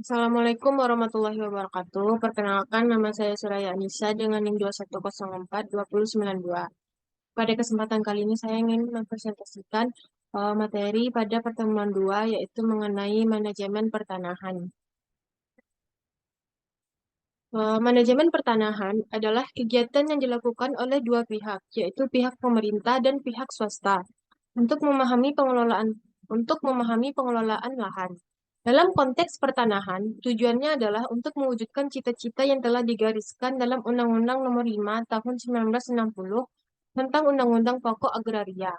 Assalamualaikum warahmatullahi wabarakatuh. Perkenalkan, nama saya Suraya Anissa dengan NIM 2104292. Pada kesempatan kali ini saya ingin mempresentasikan materi pada pertemuan 2 yaitu mengenai manajemen pertanahan. Manajemen pertanahan adalah kegiatan yang dilakukan oleh dua pihak, yaitu pihak pemerintah dan pihak swasta, untuk memahami pengelolaan lahan. Dalam konteks pertanahan, tujuannya adalah untuk mewujudkan cita-cita yang telah digariskan dalam Undang-Undang Nomor 5 Tahun 1960 tentang Undang-Undang Pokok Agraria.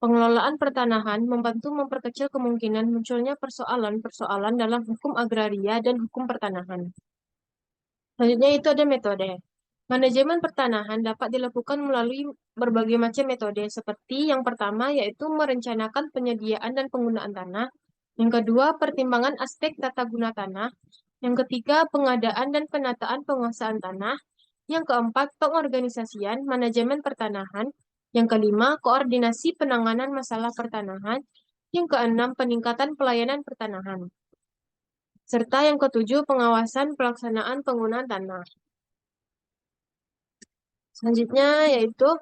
Pengelolaan pertanahan membantu memperkecil kemungkinan munculnya persoalan-persoalan dalam hukum agraria dan hukum pertanahan. Selanjutnya itu ada metode. Manajemen pertanahan dapat dilakukan melalui berbagai macam metode, seperti yang pertama yaitu merencanakan penyediaan dan penggunaan tanah, yang kedua pertimbangan aspek tata guna tanah, yang ketiga pengadaan dan penataan penguasaan tanah, yang keempat pengorganisasian manajemen pertanahan, yang kelima koordinasi penanganan masalah pertanahan, yang keenam peningkatan pelayanan pertanahan, serta yang ketujuh pengawasan pelaksanaan penggunaan tanah. Selanjutnya yaitu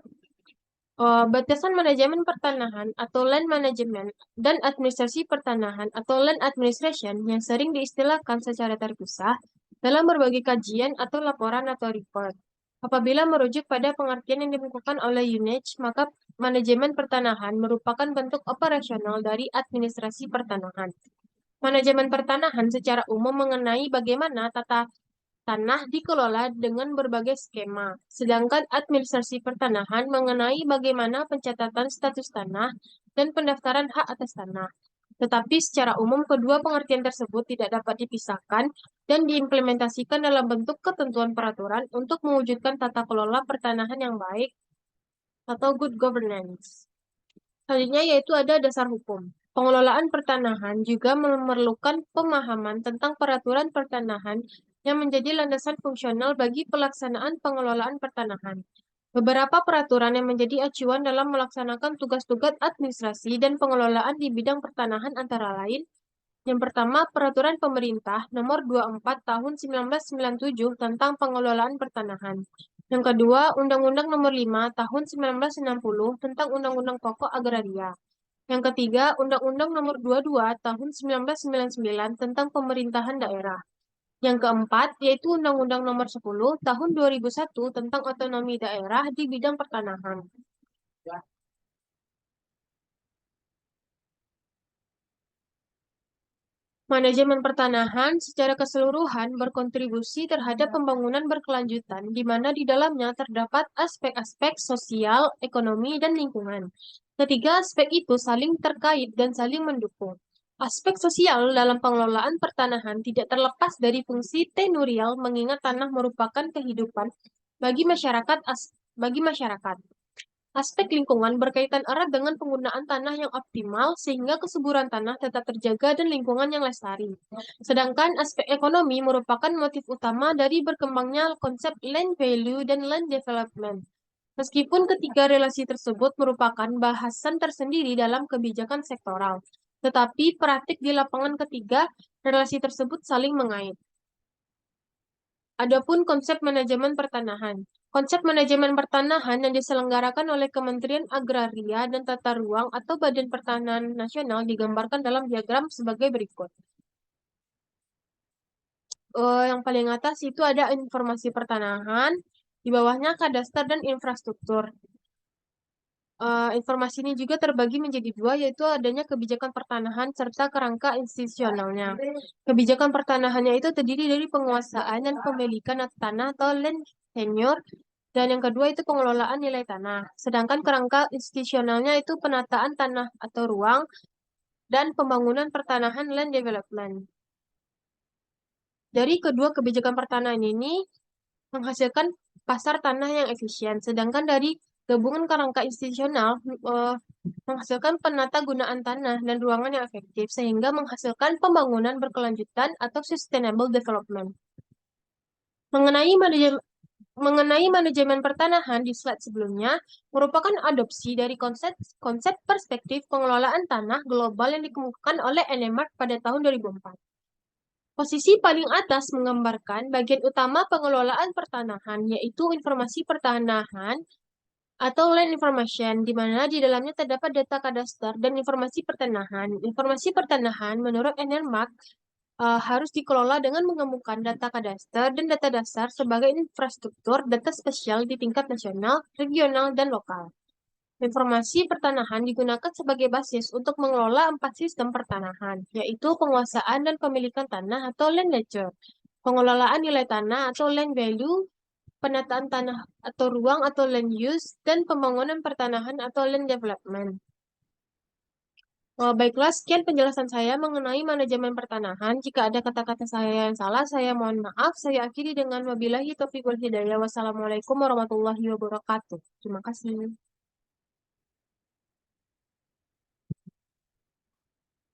batasan manajemen pertanahan atau land management dan administrasi pertanahan atau land administration yang sering diistilahkan secara terpisah dalam berbagai kajian atau laporan atau report. Apabila merujuk pada pengertian yang dilakukan oleh UNECH, maka manajemen pertanahan merupakan bentuk operasional dari administrasi pertanahan. Manajemen pertanahan secara umum mengenai bagaimana tata tanah dikelola dengan berbagai skema, sedangkan administrasi pertanahan mengenai bagaimana pencatatan status tanah dan pendaftaran hak atas tanah. Tetapi secara umum kedua pengertian tersebut tidak dapat dipisahkan dan diimplementasikan dalam bentuk ketentuan peraturan untuk mewujudkan tata kelola pertanahan yang baik atau good governance. Selanjutnya yaitu ada dasar hukum. Pengelolaan pertanahan juga memerlukan pemahaman tentang peraturan pertanahan yang menjadi landasan fungsional bagi pelaksanaan pengelolaan pertanahan. Beberapa peraturan yang menjadi acuan dalam melaksanakan tugas-tugas administrasi dan pengelolaan di bidang pertanahan antara lain, yang pertama, Peraturan Pemerintah Nomor 24 Tahun 1997 tentang Pengelolaan Pertanahan. Yang kedua, Undang-Undang Nomor 5 Tahun 1960 tentang Undang-Undang Pokok Agraria. Yang ketiga, Undang-Undang Nomor 22 Tahun 1999 tentang Pemerintahan Daerah. Yang keempat, yaitu Undang-Undang Nomor 10 Tahun 2001 tentang Otonomi Daerah di bidang pertanahan. Manajemen pertanahan secara keseluruhan berkontribusi terhadap pembangunan berkelanjutan, di mana di dalamnya terdapat aspek-aspek sosial, ekonomi, dan lingkungan. Ketiga aspek itu saling terkait dan saling mendukung. Aspek sosial dalam pengelolaan pertanahan tidak terlepas dari fungsi tenurial, mengingat tanah merupakan kehidupan bagi masyarakat. Aspek lingkungan berkaitan erat dengan penggunaan tanah yang optimal sehingga kesuburan tanah tetap terjaga dan lingkungan yang lestari. Sedangkan aspek ekonomi merupakan motif utama dari berkembangnya konsep land value dan land development. Meskipun ketiga relasi tersebut merupakan bahasan tersendiri dalam kebijakan sektoral, tetapi praktik di lapangan ketiga relasi tersebut saling mengait. Adapun konsep manajemen pertanahan. Konsep manajemen pertanahan yang diselenggarakan oleh Kementerian Agraria dan Tata Ruang atau Badan Pertanahan Nasional digambarkan dalam diagram sebagai berikut. Yang paling atas itu ada informasi pertanahan, di bawahnya kadastar dan infrastruktur. Informasi ini juga terbagi menjadi dua, yaitu adanya kebijakan pertanahan serta kerangka institusionalnya. Kebijakan pertanahannya itu terdiri dari penguasaan dan pemilikan tanah atau land tenure, dan yang kedua itu pengelolaan nilai tanah. Sedangkan kerangka institusionalnya itu penataan tanah atau ruang dan pembangunan pertanahan land development. Dari kedua kebijakan pertanahan ini menghasilkan pasar tanah yang efisien, sedangkan dari gabungan kerangka institusional menghasilkan penata gunaan tanah dan ruangan yang efektif, sehingga menghasilkan pembangunan berkelanjutan atau sustainable development. Mengenai manajemen pertanahan di slide sebelumnya merupakan adopsi dari konsep perspektif pengelolaan tanah global yang dikemukakan oleh Enemark pada tahun 2004. Posisi paling atas menggambarkan bagian utama pengelolaan pertanahan, yaitu informasi pertanahan atau land information, di mana di dalamnya terdapat data kadaster dan informasi pertanahan. Informasi pertanahan menurut Enermark harus dikelola dengan menggabungkan data kadaster dan data dasar sebagai infrastruktur data spesial di tingkat nasional, regional, dan lokal. Informasi pertanahan digunakan sebagai basis untuk mengelola 4 sistem pertanahan, yaitu penguasaan dan pemilikan tanah atau land nature, pengelolaan nilai tanah atau land value, penataan tanah atau ruang atau land use, dan pembangunan pertanahan atau land development. Baiklah, sekian penjelasan saya mengenai manajemen pertanahan. Jika ada kata-kata saya yang salah, saya mohon maaf. Saya akhiri dengan wabillahi taufiq wal hidayah. Wassalamualaikum warahmatullahi wabarakatuh. Terima kasih.